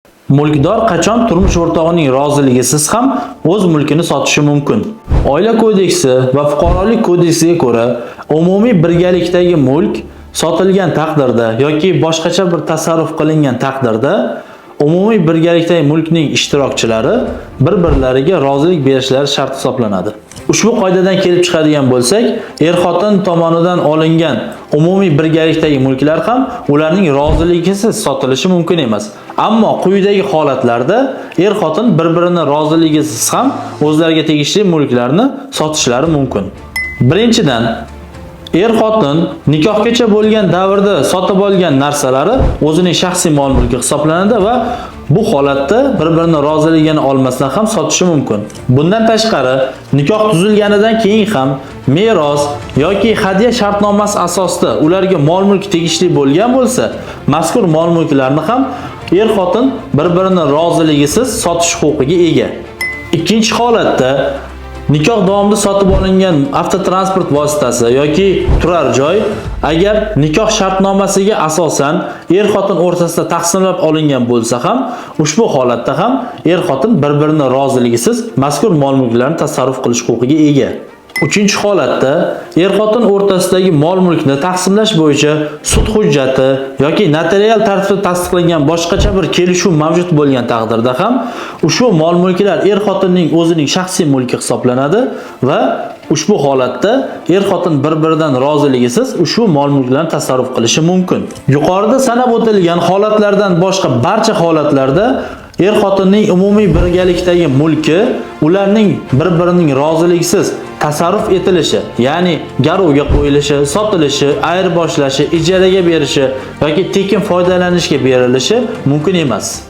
Mulkdor qachon turmush o'rtog'ining roziligisiz ham o'z mulkini sotishi mumkin? Oila kodeksi va fuqarolik kodeksiga ko'ra, umumiy birgalikdagi mulk sotilgan taqdirda yoki boshqacha bir tasarruf qilingan taqdirda umumiy birgalikdagi mulkning ishtirokchilari bir-birlariga rozilik berishlari shart hisoblanadi. Ushbu qoidadan kelib chiqadigan bo'lsak, er-xotin tomonidan olingan umumiy birgalikdagi mulklar ham ularning roziligisiz sotilishi mumkin emas. Ammo quyidagi holatlarda er-xotin bir-birini roziligisiz ham o'zlariga tegishli mulklarni sotishlari mumkin. Birinchidan, er-xotin nikohgacha bo'lgan davrda sotib olgan narsalari o'zining shaxsiy mol-mulki hisoblanadi va bu holatda bir-birini roziligini olmasdan ham sotishi mumkin. Bundan tashqari, nikoh tuzilganidan keyin ham meros yoki hadya shartnomasi asosida ularga mol-mulk tegishli bo'lgan bo'lsa, mazkur mol-mulklarni ham er-xotin bir-birini roziligisiz sotish huquqiga ega. Ikkinchi holatda nikoh davomida sotib olingan avtotransport vositasi yoki turar joy agar nikoh shartnomasiga asosan er-xotin o'rtasida taqsimlab olingan bo'lsa ham, ushbu holatda ham er-xotin bir-birini roziligisiz mazkur mol-mulklarni tasarruf qilish huquqiga ega. Uchinchi holatda er-xotin o'rtasidagi mol-mulkni taqsimlash bo'yicha sud hujjati yoki notarial tartibda tasdiqlangan boshqacha bir kelishuv mavjud bo'lgan taqdirda ham ushbu mol-mulklar er-xotinning o'zining shaxsiy mulki hisoblanadi va ushbu holatda er-xotin bir-biridan roziligisiz ushbu mol-mulklarni tasarruf qilishi mumkin. Yuqorida sanab o'tilgan holatlardan boshqa barcha holatlarda er-xotinning umumiy birgalikdagi mulki ularning bir-birining roziligisiz tasarruf etilishi, ya'ni garovga qo'yilishi, sotilishi, ayirboshlashi, ijaraga berishi yoki tekin foydalanishga berilishi mumkin emas.